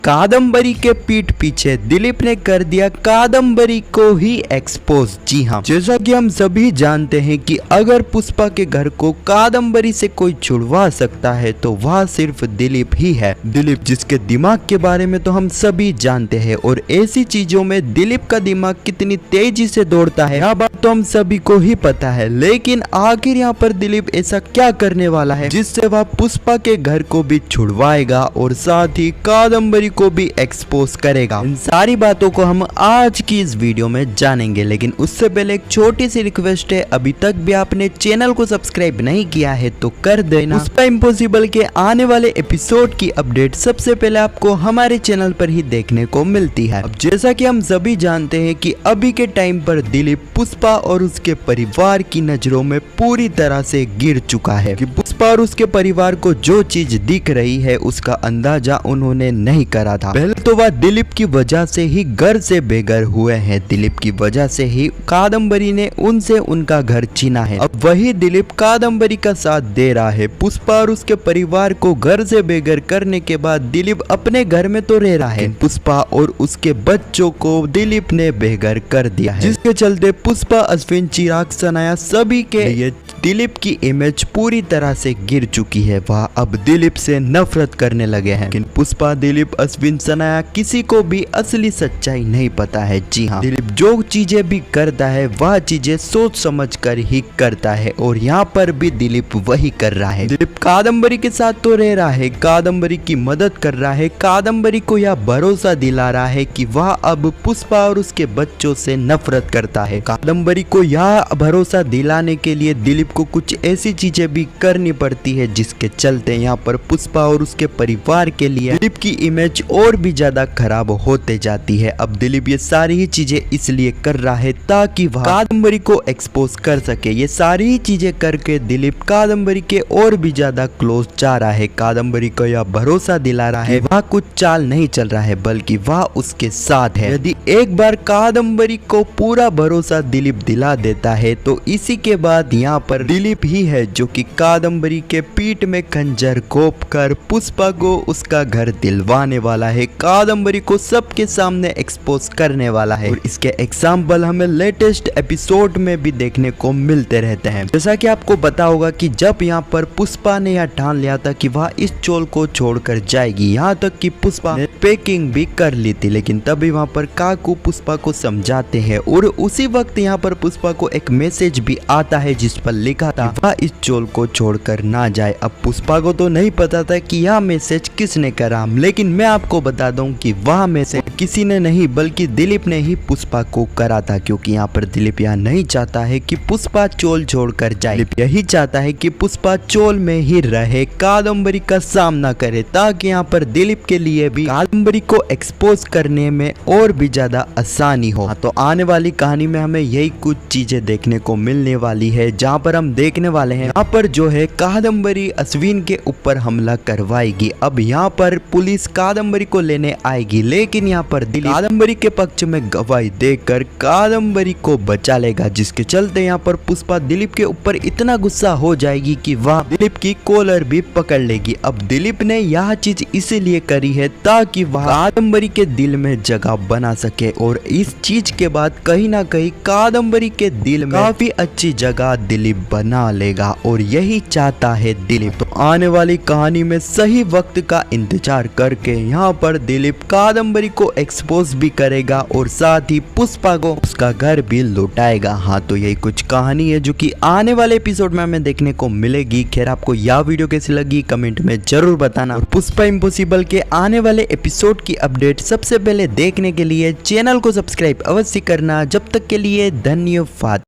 कादम्बरी के पीठ पीछे दिलीप ने कर दिया कादम्बरी को ही एक्सपोज। जी हाँ, जैसा कि हम सभी जानते हैं कि अगर पुष्पा के घर को कादम्बरी से कोई छुड़वा सकता है तो वह सिर्फ दिलीप ही है। दिलीप जिसके दिमाग के बारे में तो हम सभी जानते हैं और ऐसी चीजों में दिलीप का दिमाग कितनी तेजी से दौड़ता है यह बात तो हम सभी को ही पता है। लेकिन आखिर यहाँ पर दिलीप ऐसा क्या करने वाला है जिससे वह पुष्पा के घर को भी छुड़वाएगा और साथ ही कादम्बरी को भी एक्सपोज करेगा। इन सारी बातों को हम आज की इस वीडियो में जानेंगे, लेकिन उससे पहले एक छोटी सी रिक्वेस्ट है, अभी तक भी आपने चैनल को सब्सक्राइब नहीं किया है तो कर देना। पुष्पा इम्पॉसिबल के आने वाले एपिसोड की अपडेट सबसे पहले आपको हमारे चैनल पर ही देखने को मिलती है। अब जैसा कि हम सभी जानते हैं कि अभी के टाइम पर दिलीप पुष्पा और उसके परिवार की नजरों में पूरी तरह से गिर चुका है कि पुष्पा और उसके परिवार को जो चीज दिख रही है उसका अंदाजा उन्होंने नहीं करा था। पहले तो वह दिलीप की वजह से ही घर से बेघर हुए हैं, दिलीप की वजह से ही कादम्बरी ने उनसे उनका घर छीना है। अब वही दिलीप कादम्बरी का साथ दे रहा है। पुष्पा और उसके परिवार को घर से बेघर करने के बाद दिलीप अपने घर में तो रह रहा है, पुष्पा और उसके बच्चों को दिलीप ने बेघर कर दिया है, जिसके चलते पुष्पा, अश्विन, चिराग, सनाया सभी के लिए दिलीप की इमेज पूरी तरह से गिर चुकी है। वह अब दिलीप से नफरत करने लगे हैं। लेकिन पुष्पा, दिलीप, अश्विन, सनाया किसी को भी असली सच्चाई नहीं पता है। जी हाँ, दिलीप जो चीजें भी करता है वह चीजें सोच समझ कर ही करता है और यहाँ पर भी दिलीप वही कर रहा है। दिलीप कादम्बरी के साथ तो रह रहा है, कादम्बरी की मदद कर रहा है, कादम्बरी को यह भरोसा दिला रहा है कि वह अब पुष्पा और उसके बच्चों से नफरत करता है। कादम्बरी को यह भरोसा दिलाने के लिए दिलीप को कुछ ऐसी चीजें भी करनी पड़ती है जिसके चलते यहाँ पर पुष्पा और उसके परिवार के लिए दिलीप की इमेज और भी ज्यादा खराब होते जाती है। अब दिलीप ये सारी ही चीजें इसलिए कर रहा है ताकि वह कादम्बरी को एक्सपोज कर सके। ये सारी ही चीजें करके दिलीप कादम्बरी के और भी ज्यादा क्लोज जा रहा है, कादम्बरी को यह भरोसा दिला रहा है वह कुछ चाल नहीं चल रहा है बल्कि वह उसके साथ है। यदि एक बार कादम्बरी को पूरा भरोसा दिलीप दिला देता है तो इसी के बाद यहाँ पर दिलीप ही है जो कि कादम्बरी के पीठ में खंजर घोंप कर पुष्पा को उसका घर दिलवाने वाला है, कादम्बरी को सबके सामने एक्सपोज करने वाला है। और इसके एग्जाम्पल हमें लेटेस्ट एपिसोड में भी देखने को मिलते रहते हैं। जैसा कि आपको पता होगा कि जब यहाँ पर पुष्पा ने यह ठान लिया था कि वह इस चोल को छोड़कर जाएगी, यहाँ तक कि पुष्पा ने पैकिंग भी कर ली थी, लेकिन तभी वहाँ पर काकू पुष्पा को समझाते हैं और उसी वक्त यहाँ पर पुष्पा को एक मैसेज भी आता है जिस पर लिखा था वह इस चोल को छोड़कर ना जाए। अब पुष्पा को तो नहीं पता था कि यह मैसेज किसने करा, लेकिन मैं आपको बता दूं कि वह मैसेज किसी ने नहीं बल्कि दिलीप ने ही पुष्पा को करा था, क्योंकि यहाँ पर दिलीप यह नहीं चाहता है कि पुष्पा चोल छोड़कर जाए। दिलीप यही चाहता है कि पुष्पा चोल में ही रहे, कादम्बरी का सामना करे, ताकि यहाँ पर दिलीप के लिए भी कादम्बरी को एक्सपोज करने में और भी ज्यादा आसानी हो। तो आने वाली कहानी में हमें यही कुछ चीजें देखने को मिलने वाली है, जहाँ पर हम देखने वाले हैं यहाँ पर जो है कादम्बरी अश्विन के ऊपर हमला करवाएगी। अब यहाँ पर पुलिस कादम्बरी को लेने आएगी, लेकिन यहाँ पर दिलीप कादम्बरी के पक्ष में गवाही देकर कादम्बरी को बचा लेगा, जिसके चलते यहाँ पर पुष्पा दिलीप के ऊपर इतना गुस्सा हो जाएगी कि वह दिलीप की कॉलर भी पकड़ लेगी। अब दिलीप ने यह चीज इसीलिए करी है ताकि वह कादम्बरी के दिल में जगह बना सके और इस चीज के बाद कहीं ना कहीं कादम्बरी के दिल में काफी अच्छी जगह दिलीप बना लेगा और यही चाहता है दिलीप। तो आने वाली कहानी में सही वक्त का इंतजार करके यहाँ पर दिलीप कादम्बरी को एक्सपोज भी करेगा और साथ ही पुष्पा को उसका घर भी लौटाएगा। हाँ, तो यही कुछ कहानी है जो कि आने वाले एपिसोड में हमें देखने को मिलेगी। खैर, आपको यह वीडियो कैसी लगी कमेंट में जरूर बताना और पुष्पा इम्पॉसिबल के आने वाले एपिसोड की अपडेट सबसे पहले देखने के लिए चैनल को सब्सक्राइब अवश्य करना। जब तक के लिए धन्यवाद।